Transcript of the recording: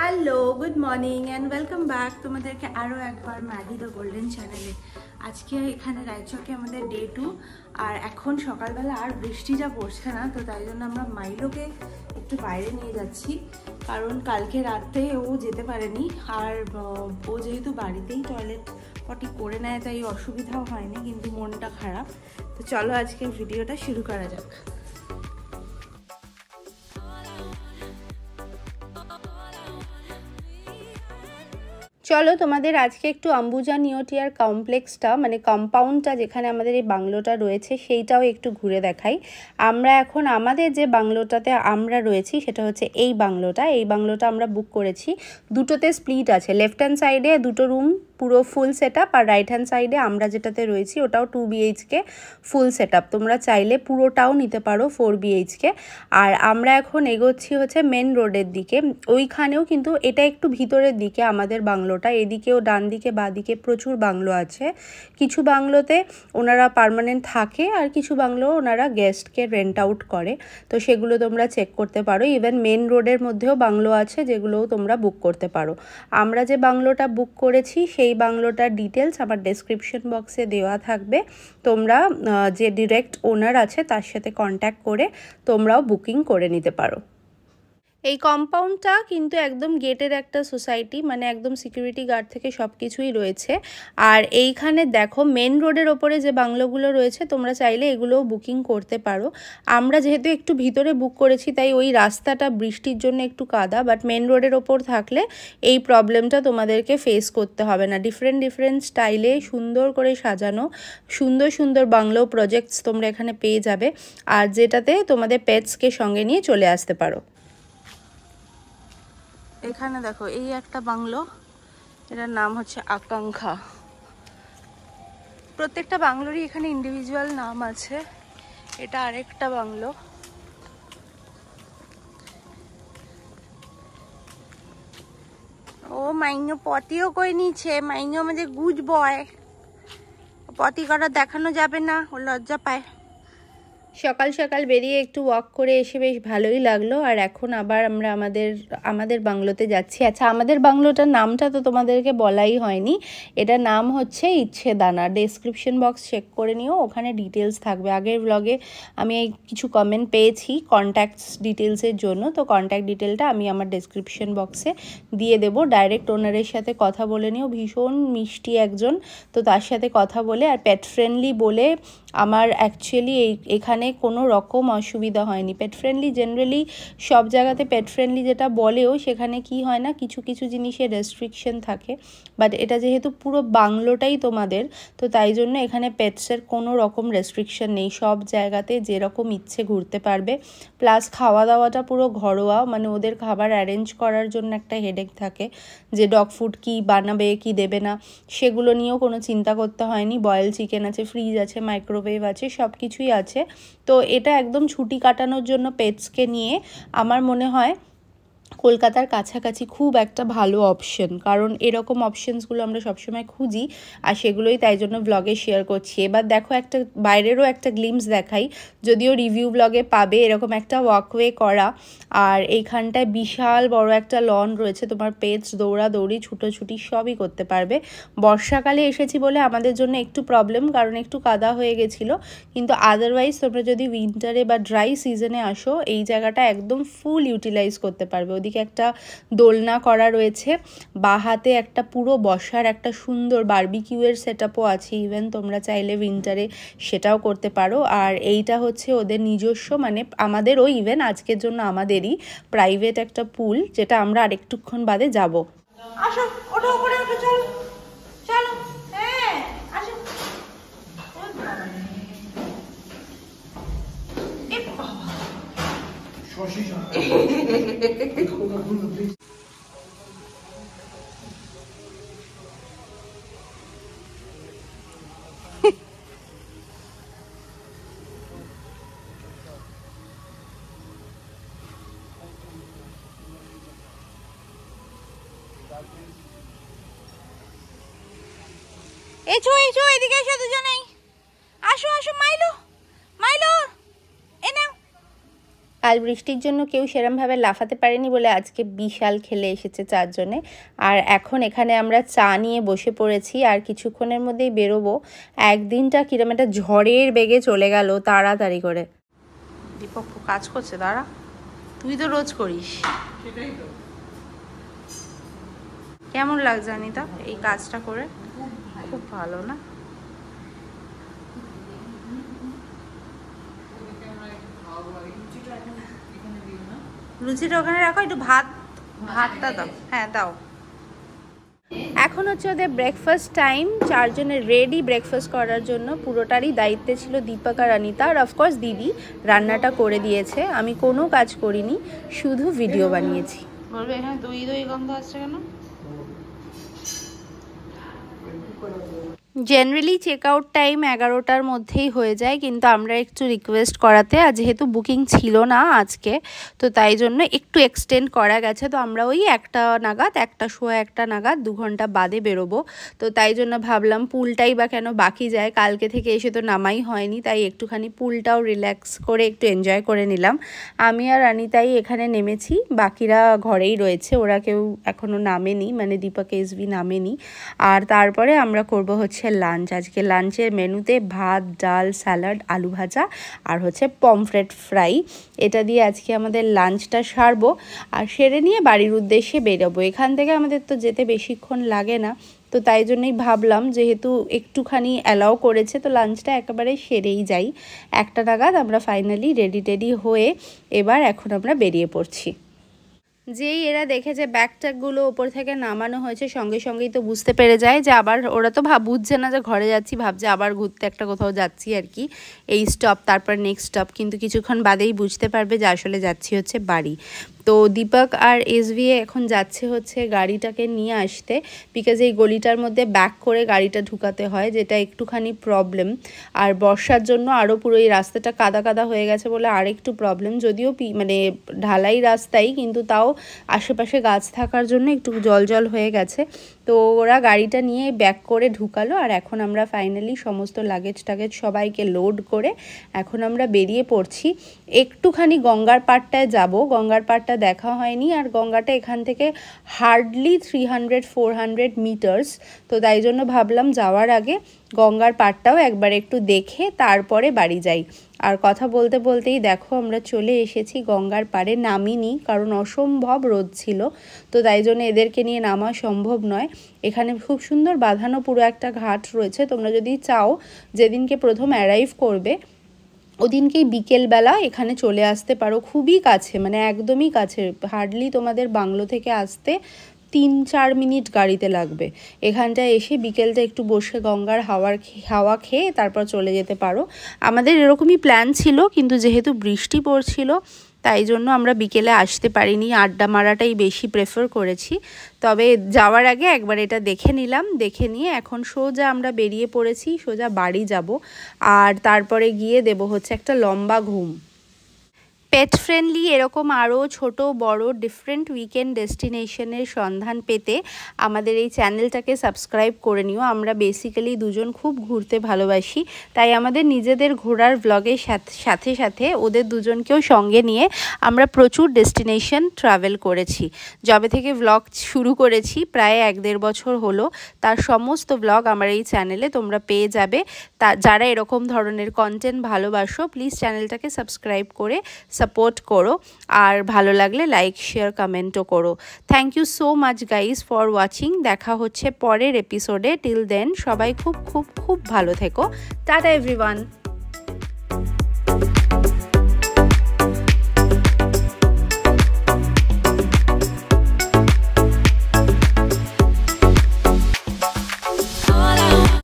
Hello, good morning and welcome back তোমাদেরকে আরও একবার ম্যাগি দ্য গোল্ডেন চ্যানেলে। আজকে এখানে রায়চকে আমাদের ডে 2 আর এখন সকালবেলা আর বৃষ্টিটা পড়ছে না, তো তাই জন্য আমরা মাইলোকে একটু বাইরে নিয়ে যাচ্ছি, কারণ কালকে রাতে ও যেতে পারেনি। আর ও যেহেতু বাড়িতেই টয়লেট পটি করে নেয় তাই অসুবিধাও হয়নি, কিন্তু মনটা খারাপ। তো চলো আজকে ভিডিওটা শুরু করা যাক। চলো তোমাদের আজকে একটু অম্বুজা নিওটিয়ার কমপ্লেক্সটা মানে কম্পাউন্ডটা যেখানে আমাদের এই বাংলোটা রয়েছে সেইটাও একটু ঘুরে দেখাই। আমরা এখন আমাদের যে বাংলোটাতে আমরা রয়েছি সেটা হচ্ছে এই বাংলোটা আমরা বুক করেছি। দুটোতে স্প্লিট আছে, লেফট হ্যান্ড সাইডে দুটো রুম পুরো ফুল সেট আপ, আর রাইট হ্যান্ড সাইডে আমরা যেটাতে রয়েছি ওটাও 2 BHK ফুল সেট আপ। তোমরা চাইলে পুরোটাও নিতে পারো 4 BHK। আর আমরা এখন এগোচ্ছি হচ্ছে মেন রোডের দিকে, ওইখানেও কিন্তু এটা একটু ভিতরের দিকে আমাদের বাংলোটা। এদিকেও ডান দিকে বা দিকে প্রচুর বাংলো আছে। কিছু বাংলোতে ওনারা পার্মানেন্ট থাকে আর কিছু বাংলো ওনারা গেস্টকে রেন্ট আউট করে, তো সেগুলো তোমরা চেক করতে পারো। ইভেন মেন রোডের মধ্যেও বাংলো আছে যেগুলোও তোমরা বুক করতে পারো। আমরা যে বাংলোটা বুক করেছি সেই বাংলোটার ডিটেলস আমার ডেসক্রিপশন বক্সে দেওয়া থাকবে। তোমরা যে ডিরেক্ট ওনার আছে তার সাথে কন্ট্যাক্ট করে তোমরাও বুকিং করে নিতে পারো। এই কম্পাউন্ডটা কিন্তু একদম গেটের একটা সোসাইটি, মানে একদম সিকিউরিটি গার্ড থেকে সব কিছুই রয়েছে। আর এইখানে দেখো মেন রোডের ওপরে যে বাংলোগুলো রয়েছে তোমরা চাইলে এগুলোও বুকিং করতে পারো। আমরা যেহেতু একটু ভিতরে বুক করেছি তাই ওই রাস্তাটা বৃষ্টির জন্য একটু কাদা, বাট মেন রোডের ওপর থাকলে এই প্রবলেমটা তোমাদেরকে ফেস করতে হবে না। ডিফারেন্ট স্টাইলে সুন্দর করে সাজানো সুন্দর সুন্দর বাংলো প্রজেক্টস তোমরা এখানে পেয়ে যাবে, আর যেটাতে তোমাদের পেটসকে সঙ্গে নিয়ে চলে আসতে পারো। এখানে দেখো এই একটা বাংলো, এটার নাম হচ্ছে আকাঙ্ক্ষা। প্রত্যেকটা বাংলোরই এখানে ইন্ডিভিজুয়াল নাম আছে। এটা আরেকটা বাংলো। ও মাইনো পটিও করে নিচ্ছে, মাইনো আমাদের গুড বয়। পটি করা দেখানো যাবে না, ও লজ্জা পায়। সকাল সকাল বেরিয়ে একটু ওয়াক করে এসে বেশ ভালোই লাগলো। আর এখন আবার আমরা আমাদের বাংলোতে যাচ্ছি। আচ্ছা, আমাদের বাংলোটার নামটা তো তোমাদেরকে বলাই হয়নি। এটার নাম হচ্ছে ইচ্ছেদানা। ডেসক্রিপশন বক্স চেক করে নিও, ওখানে ডিটেলস থাকবে। আগের ব্লগে আমি কিছু কমেন্ট পেয়েছি কন্ট্যাক্টস ডিটেলসের জন্য, তো কন্ট্যাক্ট ডিটেলটা আমি আমার ডেসক্রিপশন বক্সে দিয়ে দেবো। ডাইরেক্ট ওনারের সাথে কথা বলে নিও, ভীষণ মিষ্টি একজন, তো তার সাথে কথা বলে আর পেট ফ্রেন্ডলি বলে আমার অ্যাকচুয়ালি এখানে কোনো রকম অসুবিধা হয়নি। পেট ফ্রেন্ডলি জেনারেলি সব জায়গাতে পেট ফ্রেন্ডলি যেটা বলেও সেখানে কি হয় না, কিছু কিছু জিনিসের রেস্ট্রিকশন থাকে, বাট এটা যেহেতু পুরো বাংলোটাই তোমাদের, তো তাই জন্য এখানে পেটসের কোনো রকম রেস্ট্রিকশন নেই। সব জায়গাতে যেরকম ইচ্ছে ঘুরতে পারবে। প্লাস খাওয়া দাওয়াটা পুরো ঘরোয়া, মানে ওদের খাবার অ্যারেঞ্জ করার জন্য একটা হেডেক থাকে যে ডগ ফুড কী বানাবে কি দেবে না, সেগুলো নিয়েও কোনো চিন্তা করতে হয়নি। বয়েল চিকেন আছে, ফ্রিজ আছে, মাইক্রোওয়েভ আছে, সব কিছুই আছে। তো এটা একদম ছুটি কাটানোর জন্য পেটসকে নিয়ে আমার মনে হয় কলকাতার কাছাকাছি খুব একটা ভালো অপশন, কারণ এরকম অপশনসগুলো আমরা সবসময় খুঁজি আর সেগুলোই তাই জন্য ব্লগে শেয়ার করছি। এবার দেখো একটা বাইরেরও একটা গ্লিমস দেখাই, যদিও রিভিউ ব্লগে পাবে। এরকম একটা ওয়াকওয়ে করা, আর এইখানটায় বিশাল বড় একটা লন রয়েছে, তোমার পেটস দৌড়াদৌড়ি ছুটোছুটি সবই করতে পারবে। বর্ষাকালে এসেছি বলে আমাদের জন্য একটু প্রবলেম, কারণ একটু কাদা হয়ে গেছিলো, কিন্তু আদারওয়াইজ তোমরা যদি উইন্টারে বা ড্রাই সিজনে আসো এই জায়গাটা একদম ফুল ইউটিলাইজ করতে পারবে। ওদিকে একটা দোলনা করা রয়েছে, বাহাতে একটা পুরো বসার একটা সুন্দর বারবিকিউয়ের সেটআপও আছে। ইভেন তোমরা চাইলে উইন্টারে সেটাও করতে পারো। আর এইটা হচ্ছে ওদের নিজস্ব, মানে আমাদেরও ইভেন আজকের জন্য আমাদেরই প্রাইভেট একটা পুল, যেটা আমরা আরেকটুক্ষণ বাদে যাব। আসো, ওঠো উপরে ওঠো, চলো চলো, হ্যাঁ আসো। এসো এসো, এদিকে এসো দুজনেই, আসো আসো। মাইলো মাইলো, এ নাও কাল বৃষ্টির জন্য কেউ সেরমভাবে লাফাতে পারেনি বলে আজকে বিশাল খেলে এসেছে 4 জনে। আর এখন এখানে আমরা চা নিয়ে বসে পড়েছি, আর কিছুক্ষণের মধ্যেই বেরোবো। একদিনটা কিরম একটা ঝড়ের বেগে চলে গেল তাড়াতাড়ি করে। দীপক কাজ করছে, দাঁড়া, তুই তো রোজ করিস। কেমন লাগছে অনিতা এই কাজটা করে? খুব ভালো না? লুচিটা ওখানে রাখো, একটু ভাতটা দাও। হ্যাঁ দাও। এখন হচ্ছে ওদের ব্রেকফাস্ট টাইম। 4 জনের রেডি ব্রেকফাস্ট করার জন্য। পুরোটারই দায়িত্বে ছিল দীপক আর অনিতা, আর অফকোর্স দিদি রান্নাটা করে দিয়েছে। আমি কোনো কাজ করিনি, শুধু ভিডিও বানিয়েছি। বলবে এখানে দই দই গন্ধ আসছে কেন? জেনারেলি চেক আউট টাইম 11টার মধ্যেই হয়ে যায়, কিন্তু আমরা একটু রিকোয়েস্ট করাতে, আর যেহেতু বুকিং ছিল না আজকে, তো তাই জন্য একটু এক্সটেন্ড করা গেছে। তো আমরা ওই 1টা নাগাদ, 1টা নাগাদ 2 ঘন্টা বাদে বেরোবো। তো তাই জন্য ভাবলাম পুলটাই বা কেন বাকি যায়, কালকে থেকে এসে তো নামাই হয়নি, তাই একটুখানি পুলটাও রিল্যাক্স করে একটু এনজয় করে নিলাম। আমি আর অনিতাই এখানে নেমেছি, বাকিরা ঘরেই রয়েছে, ওরা কেউ এখনও নামেনি, মানে দীপক এসভি নামেনি। আর তারপরে আমরা করব হচ্ছে লাঞ্চ। আজকে লাঞ্চের মেনুতে ভাত, ডাল, স্যালাড, আলু ভাজা আর হচ্ছে পমফ্রেট ফ্রাই। এটা দিয়ে আজকে আমাদের লাঞ্চটা সারবো, আর সেরে নিয়ে বাড়ির উদ্দেশ্যে বেরোবো। এখান থেকে আমাদের তো যেতে বেশিক্ষণ লাগে না, তো তাই জন্যই ভাবলাম যেহেতু একটুখানি অ্যালাউ করেছে, তো লাঞ্চটা একেবারে সেরেই যাই। 1টা নাগাদ আমরা ফাইনালি রেডি টেডি হয়ে এখন আমরা বেরিয়ে পড়ছি। যেই এরা দেখেছে ব্যাগ ট্যাগগুলো ওপর থেকে নামানো হয়েছে, সঙ্গে সঙ্গেই তো বুঝতে পেরে যায় যে আবার, ওরা তো বুঝছে না যে ঘরে যাচ্ছি, ভাবছে আবার ঘুরতে একটা কোথাও যাচ্ছি আর কি, এই স্টপ তারপর নেক্সট স্টপ, কিন্তু কিছুক্ষণ বাদেই বুঝতে পারবে যে আসলে যাচ্ছি হচ্ছে বাড়ি। তো দীপক আর এসভি এখন যাচ্ছে হচ্ছে গাড়িটাকে নিয়ে আসতে, বিকজ এই গলিটার মধ্যে ব্যাক করে গাড়িটা ঢুকাতে হয়, যেটা একটুখানি প্রবলেম। আর বর্ষার জন্য আরও পুরো এই রাস্তাটা কাদা কাদা হয়ে গেছে বলে আর একটু প্রবলেম, যদিও মানে ঢালাই রাস্তাই, কিন্তু তাও আশেপাশে গাছ থাকার জন্য একটু জল জল হয়ে গেছে। তো ওরা গাড়িটা নিয়ে ব্যাক করে ঢুকালো, আর এখন আমরা ফাইনালি সমস্ত লাগেজ টাগেজ সবাইকে লোড করে এখন আমরা বেরিয়ে পড়ছি। একটুখানি গঙ্গার পাড়টায় যাব, গঙ্গার পাড়টা দেখা হয়নি, আর গঙ্গাটা এখান থেকে হার্ডলি 300-400 মিটার্স। তো তাই জন্য ভাবলাম যাওয়ার আগে গঙ্গার পাড়টাও একবার একটু দেখে তারপরে বাড়ি যাই। আর কথা বলতে বলতেই দেখো আমরা চলে এসেছি গঙ্গার পাড়ে। নামিনি কারণ অসম্ভব রোদ ছিল, তো তাই জন্য এদেরকে নিয়ে নামা সম্ভব নয়। এখানে খুব সুন্দর বাঁধানো পুরো একটা ঘাট রয়েছে, তোমরা যদি চাও যেদিনকে প্রথম অ্যারাইভ করবে ওদিনকেই বিকেলবেলা এখানে চলে আসতে পারো, খুবই কাছে, মানে একদমই কাছে, হার্ডলি তোমাদের বাংলো থেকে আসতে 3-4 মিনিট গাড়িতে লাগবে। এখানটায় এসে বিকেলটা একটু বসে গঙ্গার হাওয়া খেয়ে তারপর চলে যেতে পারো। আমাদের এরকমই প্ল্যান ছিল, কিন্তু যেহেতু বৃষ্টি পড়ছিল তাই জন্য আমরা বিকেলে আসতে পারিনি, আড্ডা মারাটাই বেশি প্রেফার করেছি। তবে যাওয়ার আগে একবার এটা দেখে নিলাম, দেখে নিয়ে এখন সোজা আমরা বেরিয়ে পড়েছি, সোজা বাড়ি যাব। আর তারপরে গিয়ে দেব হচ্ছে একটা লম্বা ঘুম। পেট ফ্রেন্ডলি এরকম আরও ছোট বড় ডিফারেন্ট উইকেন্ড ডেস্টিনেশনের সন্ধান পেতে আমাদের এই চ্যানেলটাকে সাবস্ক্রাইব করে নিও। আমরা বেসিক্যালি দুজন খুব ঘুরতে ভালোবাসি, তাই আমাদের নিজেদের ঘোরার ব্লগের সাথে সাথে ওদের দুজনকেও সঙ্গে নিয়ে আমরা প্রচুর ডেস্টিনেশন ট্রাভেল করেছি। যবে থেকে ব্লগ শুরু করেছি প্রায় 1-1.5 বছর হলো, তার সমস্ত ব্লগ আমার এই চ্যানেলে তোমরা পেয়ে যাবে। যারা এরকম ধরনের কন্টেন্ট ভালোবাসো প্লিজ চ্যানেলটাকে সাবস্ক্রাইব করে সাপোর্ট করো, আর ভালো লাগলে লাইক শেয়ার কমেন্টও করো। Thank you so much guys for watching. দেখা হচ্ছে পরের এপিসোডে। টিল দেন সবাই খুব খুব খুব ভালো থেকো। Tata everyone.